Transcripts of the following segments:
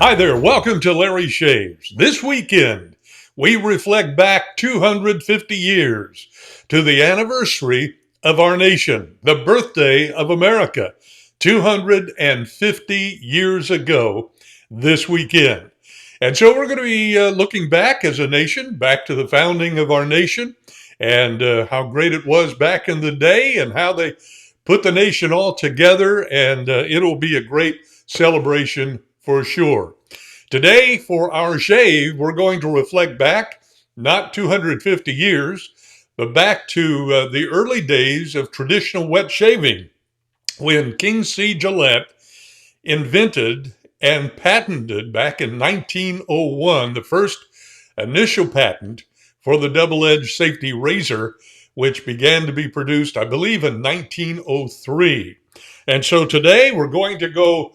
Hi there, welcome to Larry Shaves. This weekend, we reflect back 250 years to the anniversary of our nation, the birthday of America, 250 years ago this weekend. And so we're going to be looking back as a nation, back to the founding of our nation, and how great it was back in the day and how they put the nation all together, and it'll be a great celebration for sure. Today, for our shave, we're going to reflect back, not 250 years, but back to the early days of traditional wet shaving when King C. Gillette invented and patented back in 1901 the first initial patent for the double-edged safety razor, which began to be produced, I believe, in 1903. And so today we're going to go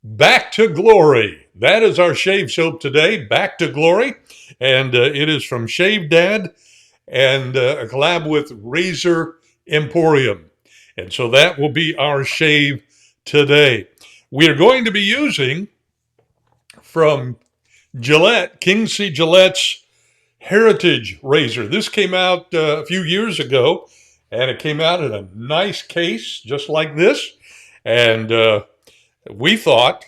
back to glory. That is our shave soap today, Back to Glory. And it is from Shave Dad and a collab with Razor Emporium. And so that will be our shave today. We are going to be using from Gillette, King C. Gillette's Heritage Razor. This came out a few years ago, and it came out in a nice case, just like this. And we thought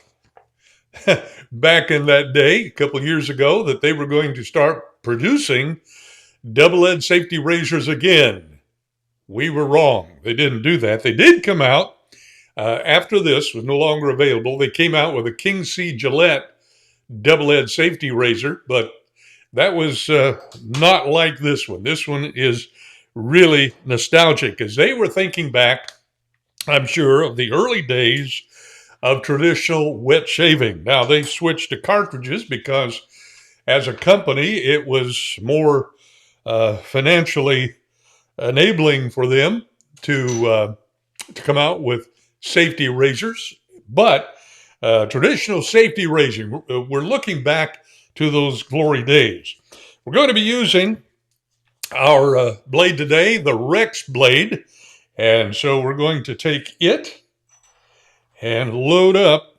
back in that day, a couple of years ago, that they were going to start producing double-edged safety razors again. We were wrong. They didn't do that. They did come out after this was no longer available. They came out with a King C. Gillette double-edged safety razor, but that was not like this one. This one is really nostalgic, as they were thinking back, I'm sure, of the early days of traditional wet shaving. Now, they switched to cartridges because as a company, it was more financially enabling for them to come out with safety razors. But traditional safety razor, we're looking back to those glory days. We're going to be using our blade today, the Rex blade. And so we're going to take it and load up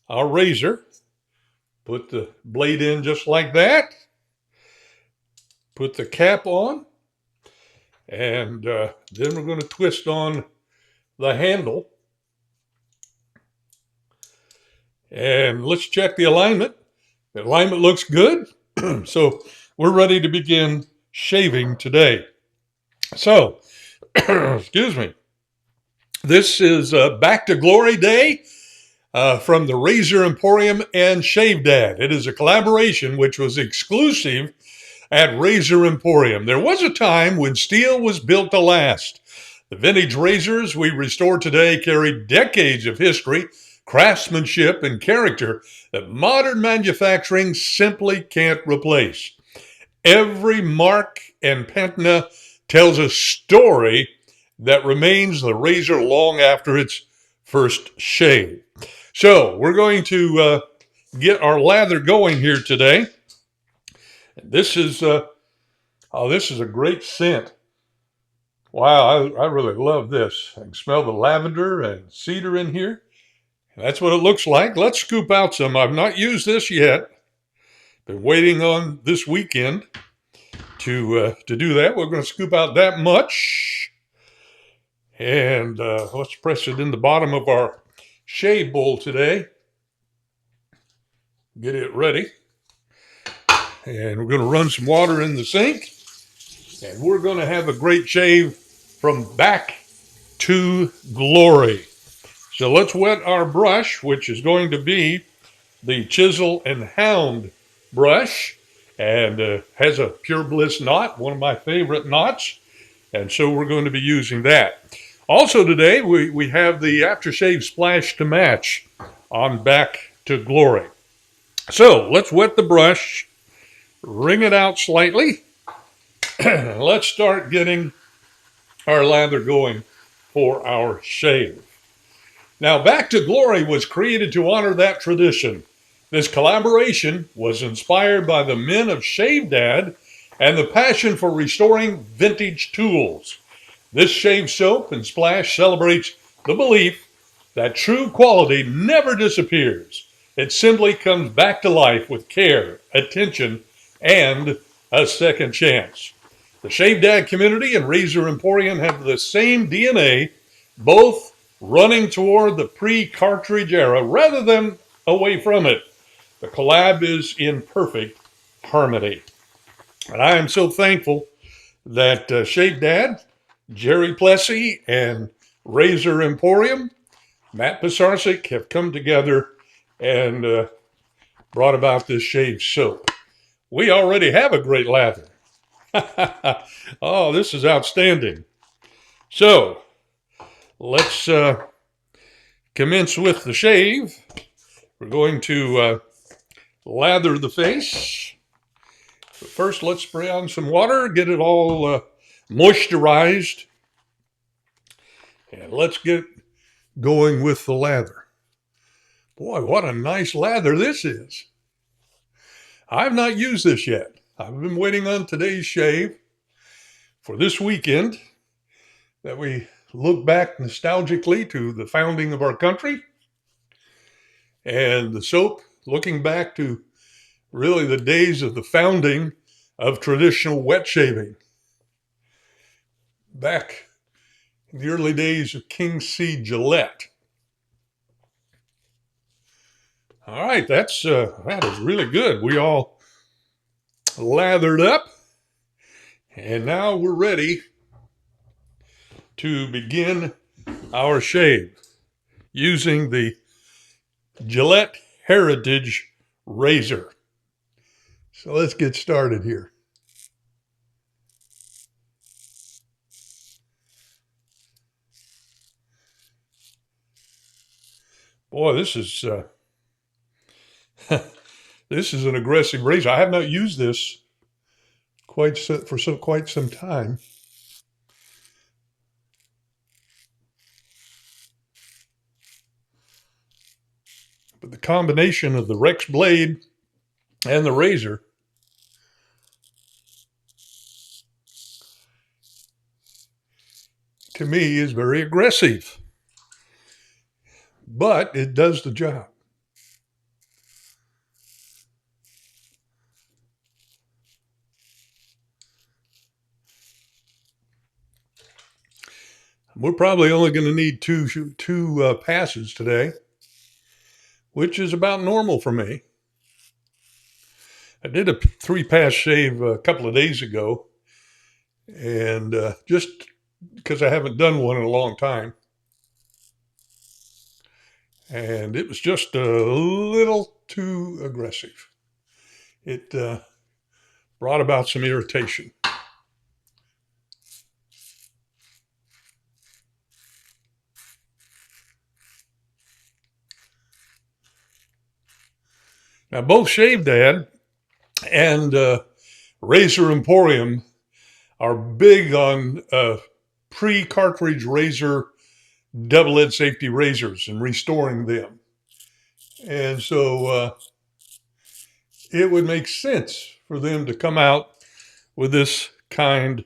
our razor. Put the blade in just like that. Put the cap on. And then we're going to twist on the handle. And let's check the alignment. The alignment looks good. So we're ready to begin shaving today. So, excuse me. This is Back to Glory Day from the Razor Emporium and Shave Dad. It is a collaboration which was exclusive at Razor Emporium. There was a time when steel was built to last. The vintage razors we restore today carry decades of history, craftsmanship, and character that modern manufacturing simply can't replace. Every mark and patina tells a story that remains the razor long after its first shave. So we're going to get our lather going here today. This is a great scent. Wow, I really love this. I can smell the lavender and cedar in here. That's what it looks like. Let's scoop out some. I've not used this yet. Been waiting on this weekend to do that. We're going to scoop out that much. And let's press it in the bottom of our shave bowl today. Get it ready. And we're going to run some water in the sink. And we're going to have a great shave from Back to Glory. So let's wet our brush, which is going to be the Chisel and Hound brush, and has a Pure Bliss knot, one of my favorite knots. And so we're going to be using that. Also today, we have the aftershave splash to match on Back to Glory. So let's wet the brush, wring it out slightly. Let's start getting our lather going for our shave. Now, Back to Glory was created to honor that tradition. This collaboration was inspired by the men of Shave Dad and the passion for restoring vintage tools. This shave soap and splash celebrates the belief that true quality never disappears, It simply comes back to life with care, attention, and a second chance. The Shave Dad community and Razor Emporium have the same DNA, both running toward the pre-cartridge era rather than away from it. The collab is in perfect harmony. And I am so thankful that Shave Dad, Jerry Plessy, and Razor Emporium, Matt Pisarcik, have come together and brought about this shave soap. We already have a great lather. Oh, this is outstanding. So let's commence with the shave. We're going to lather the face. But first, let's spray on some water, get it all moisturized. And let's get going with the lather. Boy, what a nice lather this is. I've not used this yet. I've been waiting on today's shave for this weekend that we look back nostalgically to the founding of our country, and the soap looking back to really the days of the founding of traditional wet shaving. Back in the early days of King C. Gillette. All right, that is really good. We all lathered up, and now we're ready to begin our shave using the Gillette Heritage Razor. So let's get started here. Boy, this is this is an aggressive razor. I have not used this quite some time. But the combination of the Rex blade and the razor to me is very aggressive. But it does the job. We're probably only going to need two passes today, which is about normal for me. I did a 3-pass shave a couple of days ago, and just because I haven't done one in a long time. And it was just a little too aggressive. It brought about some irritation. Now, both Shave Dad and Razor Emporium are big on pre-cartridge razor double-edged safety razors and restoring them. And so it would make sense for them to come out with this kind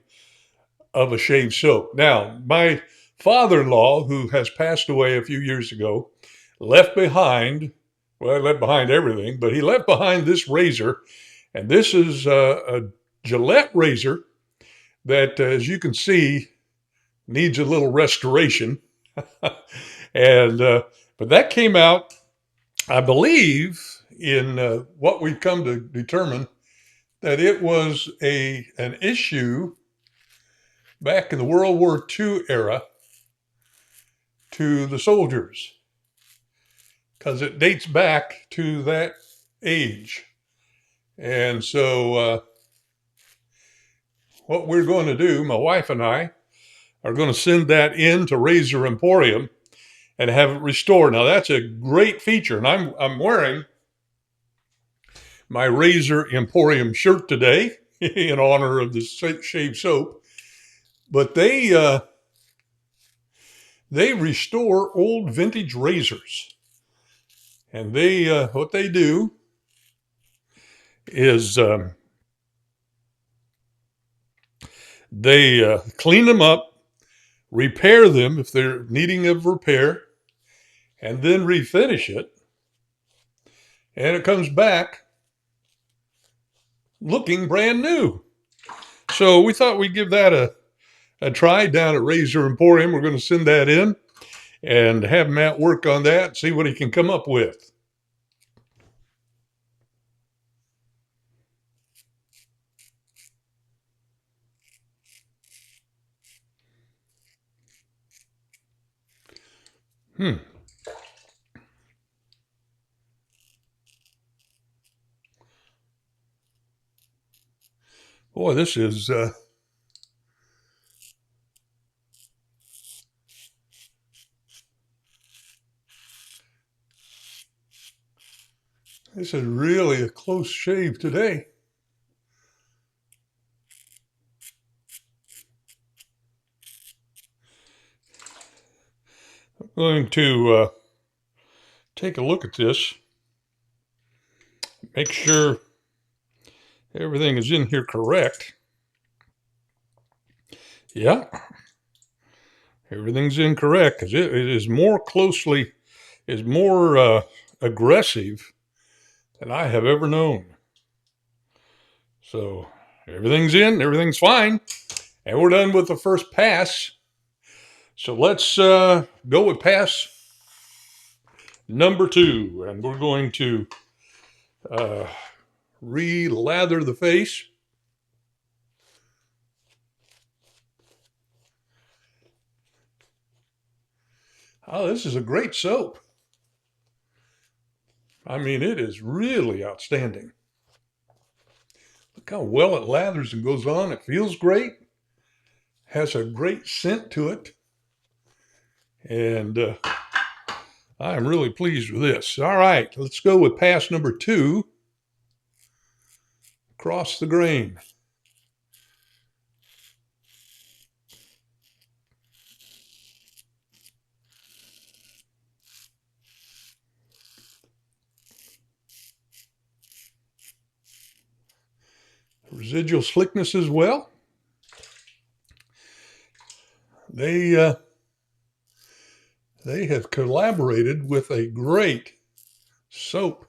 of a shave soap. Now, my father-in-law, who has passed away a few years ago, left behind everything, but he left behind this razor. And this is a Gillette razor that, as you can see, needs a little restoration. And but that came out, I believe, in what we've come to determine that it was an issue back in the World War II era to the soldiers, because it dates back to that age. And so what we're going to do, my wife and I, are going to send that in to Razor Emporium and have it restored. Now, that's a great feature, and I'm wearing my Razor Emporium shirt today in honor of the shave soap. But they restore old vintage razors, and what they do is they clean them up, repair them if they're needing of repair, and then refinish it. and it comes back looking brand new. So we thought we'd give that a try down at Razor Emporium. We're going to send that in and have Matt work on that, see what he can come up with. Boy, this is really a close shave today. I'm going to take a look at this, make sure everything is in here correct. Yeah, everything's incorrect because it is more aggressive than I have ever known. So everything's in, everything's fine, and we're done with the first pass. So let's go with pass number 2, and we're going to re-lather the face. Oh, this is a great soap. I mean, it is really outstanding. Look how well it lathers and goes on. It feels great. Has a great scent to it. And I'm really pleased with this. All right, let's go with pass number 2. Across the grain. Residual slickness as well. They have collaborated with a great soap.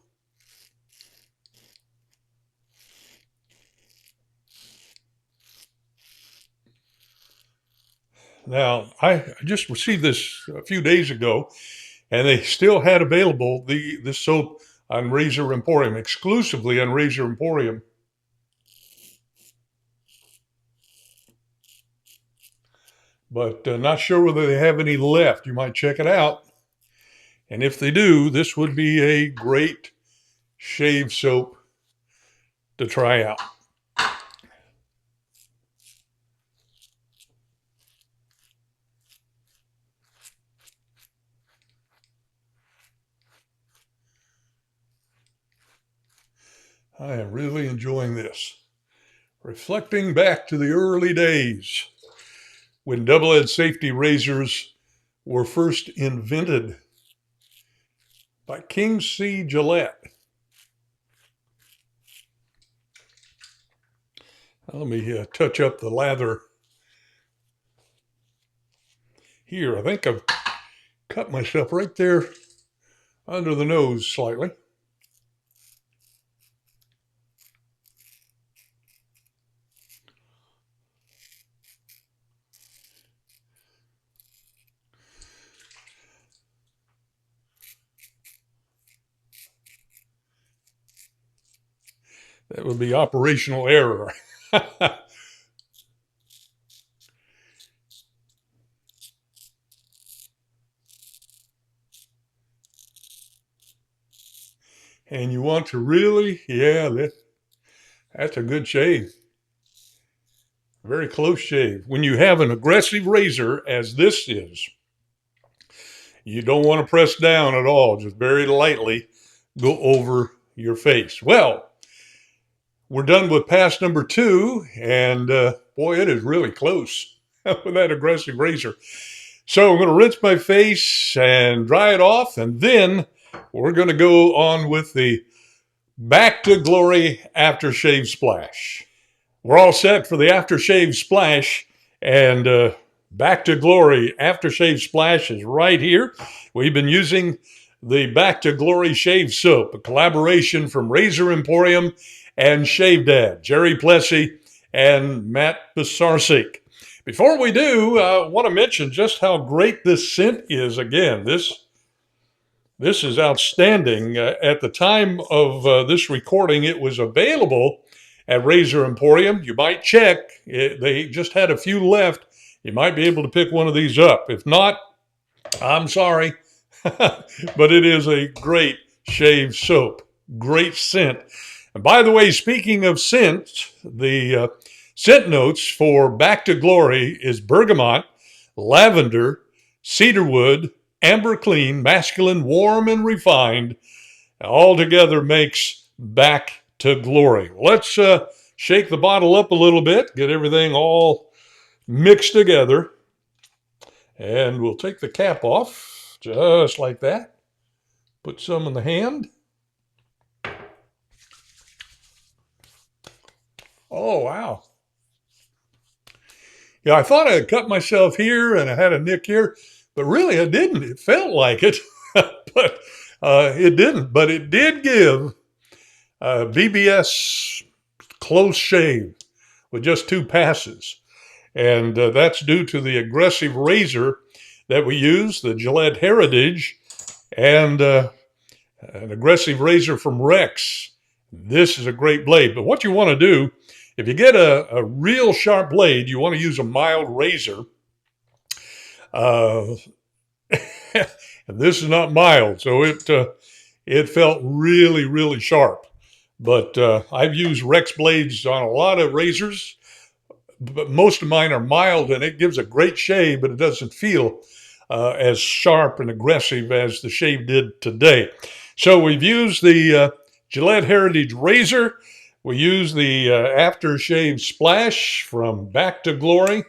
Now, I just received this a few days ago, and they still had available this soap on Razor Emporium, exclusively on Razor Emporium. But not sure whether they have any left. You might check it out. And if they do, this would be a great shave soap to try out. I am really enjoying this. Reflecting back to the early days when double-edged safety razors were first invented by King C. Gillette. Let me touch up the lather here. I think I've cut myself right there under the nose slightly. That would be operational error. And you want to really, that's a good shave. Very close shave. When you have an aggressive razor, as this is, you don't want to press down at all. Just very lightly go over your face. Well, we're done with pass number 2, and boy, it is really close with that aggressive razor. So I'm going to rinse my face and dry it off, and then we're going to go on with the Back to Glory aftershave splash. We're all set for the aftershave splash, and Back to Glory aftershave splash is right here. We've been using the Back to Glory Shave Soap, a collaboration from Razor Emporium and Shave Dad, Jerry Plessy and Matt Besarsik. Before we do, I want to mention just how great this scent is. Again, this is outstanding. At the time of this recording, it was available at Razor Emporium. You might check. They just had a few left. You might be able to pick one of these up. If not, I'm sorry. But it is a great shave soap. Great scent. And by the way, speaking of scent, the scent notes for Back to Glory is bergamot, lavender, cedarwood, amber clean, masculine, warm, and refined. All together makes Back to Glory. Let's shake the bottle up a little bit, get everything all mixed together. And we'll take the cap off, just like that. Put some in the hand. Oh, wow. Yeah, I thought I had cut myself here and I had a nick here, but really I didn't. It felt like it, but it didn't. But it did give BBS close shave with just 2 passes. And that's due to the aggressive razor that we use, the Gillette Heritage, and an aggressive razor from Rex. This is a great blade. But what you want to do, if you get a real sharp blade, you want to use a mild razor. And this is not mild, so it felt really, really sharp. But I've used Rex blades on a lot of razors, but most of mine are mild, and it gives a great shave, but it doesn't feel as sharp and aggressive as the shave did today. So we've used the Gillette Heritage Razor. We use the aftershave splash from Back to Glory.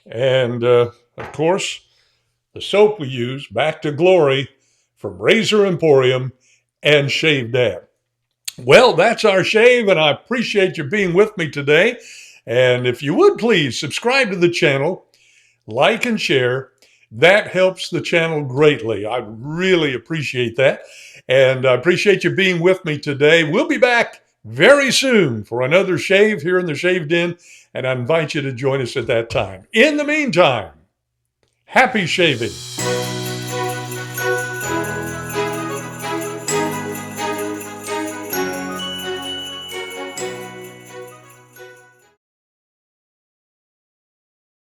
And, of course, the soap we use, Back to Glory, from Razor Emporium and Shave Dad. Well, that's our shave, and I appreciate you being with me today. And if you would please subscribe to the channel, like and share. That helps the channel greatly. I really appreciate that. And I appreciate you being with me today. We'll be back very soon for another shave here in the Shave Den, and I invite you to join us at that time. In the meantime, happy shaving.